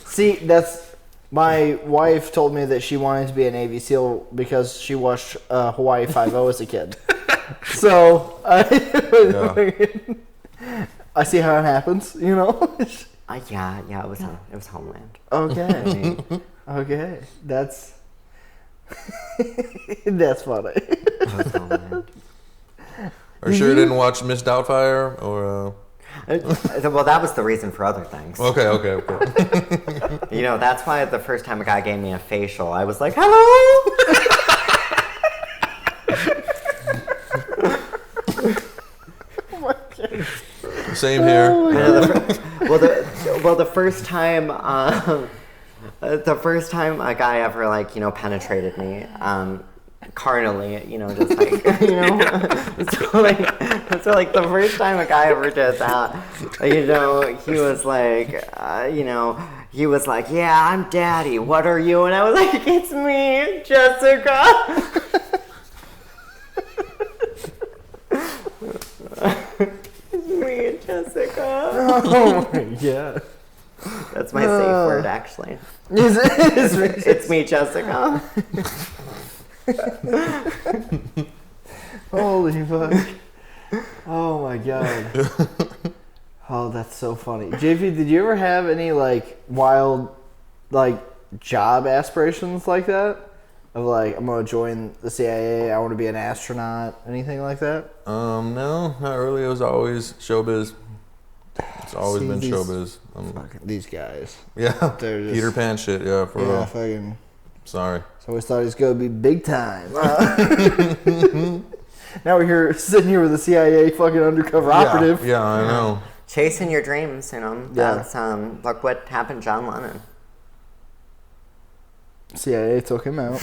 See, that's My wife told me that she wanted to be a Navy SEAL because she watched Hawaii Five-0 as a kid. So I see how it happens, you know. Yeah, it was Homeland. Okay, okay, that's that's funny. It was Homeland. Are you sure you didn't watch Miss Doubtfire or? Well, that was the reason for other things. Okay. You know, that's why the first time a guy gave me a facial, I was like, hello! Same here. The first time, a guy ever, like, you know, penetrated me, carnally, you know, just like, you know, so like the first time a guy ever did that, you know, he was like, yeah, I'm daddy, what are you? And I was like, it's me, Jessica. It's me, Jessica. Oh my god. That's my safe word, actually. Is it? It's me, Jessica. Holy fuck. Oh my god. Oh, that's so funny. JP, did you ever have any like wild like job aspirations like that? Of like, I'm gonna join the CIA, I wanna be an astronaut, anything like that? No, not really. It was always showbiz. It's always been showbiz. Fucking these guys. Yeah. They're just, Peter Pan shit, yeah, for real. Fucking. Sorry. So I always thought he was going to be big time. Now we're here, sitting here with a CIA fucking undercover operative. Yeah, I know. Chasing your dreams, you know. That's look what happened to John Lennon. CIA took him out.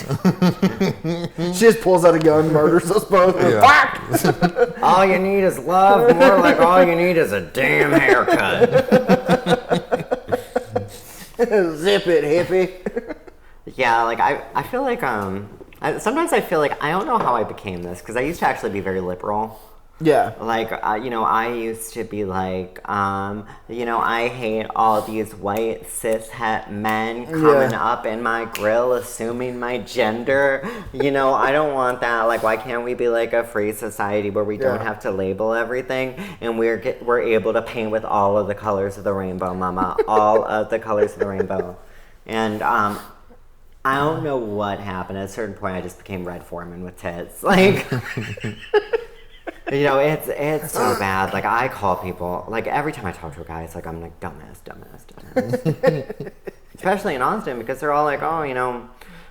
She just pulls out a gun, murders us both. Yeah. Fuck! All you need is love. More like all you need is a damn haircut. Zip it, hippie. Yeah, like I feel like sometimes I feel like I don't know how I became this because I used to actually be very liberal. Yeah. Like you know, I used to be like you know, I hate all these white cis het men coming up in my grill assuming my gender. You know, I don't want that. Like, why can't we be like a free society where we don't have to label everything and we're able to paint with all of the colors of the rainbow, mama, all of the colors of the rainbow. And I don't know what happened. At a certain point, I just became Red Foreman with tits. Like, you know, it's so bad. Like, I call people, like, every time I talk to a guy, it's like, I'm like, dumbass. Especially in Austin, because they're all like, oh, you know,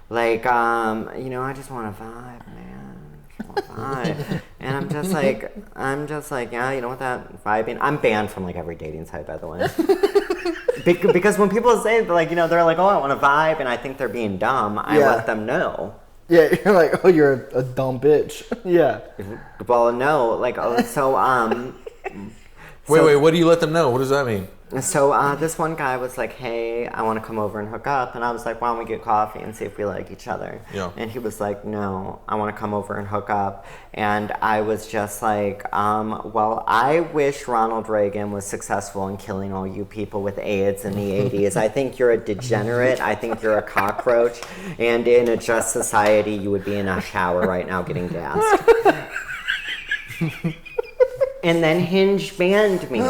like, you know, I just want to vibe, man. Vibe. And I'm just like, yeah, you know what that vibing? I'm banned from like every dating site, by the way. Because when people say, like, you know, they're like, oh, I want to vibe, and I think they're being dumb, I let them know. Yeah, you're like, oh, you're a dumb bitch. Yeah. Well, no, like, Wait, what do you let them know? What does that mean? So this one guy was like, hey, I want to come over and hook up. And I was like, why don't we get coffee and see if we like each other? Yeah. And he was like, no, I want to come over and hook up. And I was just like, well, I wish Ronald Reagan was successful in killing all you people with AIDS in the 80s. I think you're a degenerate. I think you're a cockroach. And in a just society, you would be in a shower right now getting gassed. And then Hinge banned me.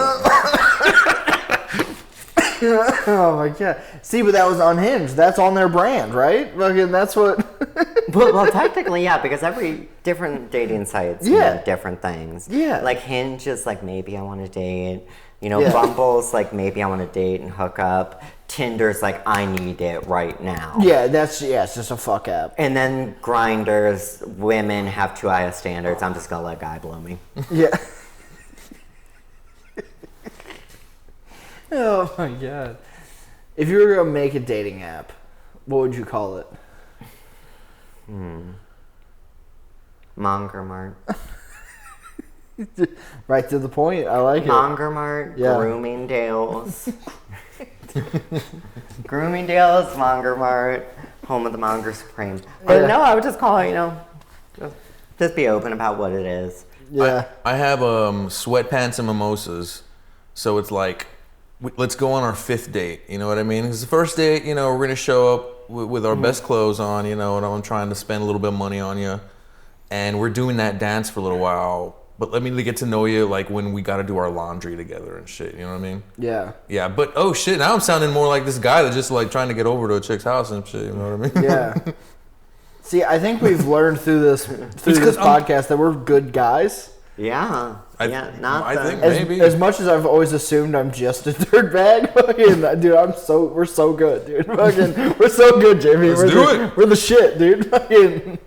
Oh my god! See, but that was unhinged. That's on their brand, right? Fucking, that's what. well, technically, yeah, because every different dating sites mean different things. Yeah. Like Hinge is like maybe I want to date. You know, Bumble's like maybe I want to date and hook up. Tinder's like I need it right now. Yeah, it's just a fuck app. And then Grindr's women have too high of standards. I'm just gonna let guy blow me. Yeah. Oh my god. If you were going to make a dating app, what would you call it? Monger Mart. Right to the point. I like Monger Mart, Grooming Dales. Grooming Dales, Monger Mart, home of the Monger Supreme. But no, I would just call it, you know, just be open about what it is. Yeah. I have sweatpants and mimosas, so it's like let's go on our 5th date. You know what I mean? Because the first date, you know, we're gonna show up with our best clothes on. You know, and I'm trying to spend a little bit of money on you, and we're doing that dance for a little while. But let me get to know you, like when we got to do our laundry together and shit. You know what I mean? Yeah. Yeah. But oh shit, now I'm sounding more like this guy that's just like trying to get over to a chick's house and shit. You know what I mean? Yeah. See, I think we've learned through this podcast that we're good guys. Yeah. I think As, maybe. as much as I've always assumed I'm just a dirtbag, fucking, dude, we're so good, dude. Fucking, we're so good, Jamie. We're the shit, dude. Fucking,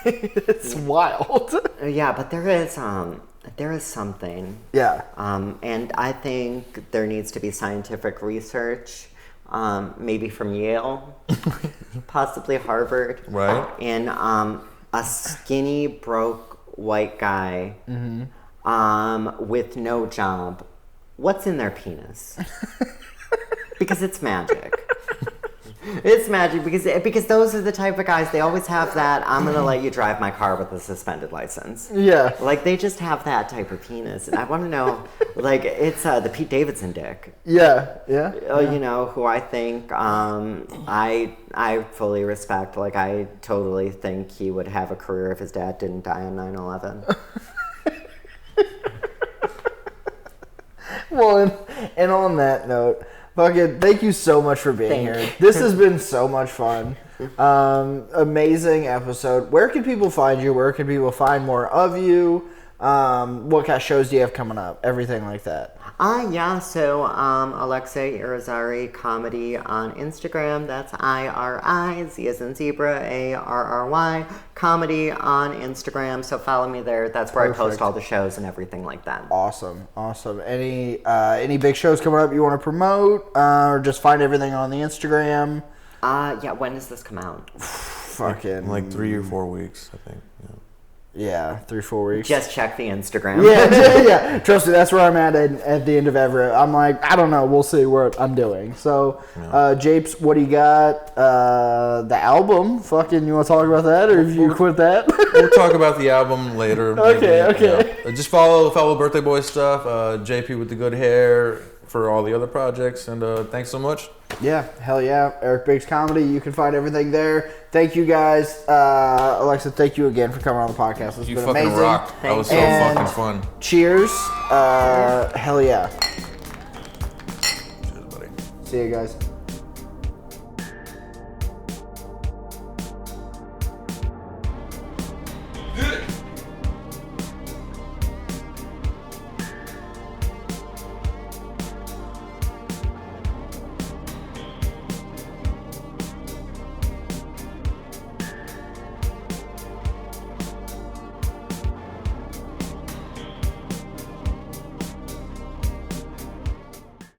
it's wild. Yeah, but there is something. Yeah. And I think there needs to be scientific research, maybe from Yale, possibly Harvard. Right. And a skinny, broke white guy with no job. What's in their penis? Because it's magic. It's magic because those are the type of guys, they always have that, I'm going to let you drive my car with a suspended license. Yeah. Like, they just have that type of penis. And I want to know, like, it's the Pete Davidson dick. Yeah. You know, who I think I fully respect. Like, I totally think he would have a career if his dad didn't die on 9/11. Well, and on that note, fucking thank you so much for being here. This has been so much fun. Amazing episode. Where can people find you? Where can people find more of you? What kind of shows do you have coming up? Everything like that. So Alexei Irizarry Comedy on Instagram. That's IRI, Z as in zebra, ARRY, Comedy on Instagram. So follow me there. That's where I post all the shows and everything like that. Awesome. Any big shows coming up you want to promote? Or just find everything on the Instagram? When does this come out? Fucking like 3 or 4 weeks, I think. Yeah, 3-4 weeks. Just check the Instagram. Yeah. Trust me, that's where I'm at the end of every. I'm like, I don't know. We'll see what I'm doing. So, Japes, what do you got? The album. Fucking, you want to talk about that, or if you quit that? We'll talk about the album later. Okay. Yeah. Just follow Birthday Boy stuff. JP with the good hair for all the other projects, and thanks so much. Yeah, hell yeah. Eric Biggs Comedy. You can find everything there. Thank you guys. Alexa, thank you again for coming on the podcast. It's been fucking amazing. rock. That was so fucking fun. Cheers. Hell yeah. Cheers, buddy. See you guys.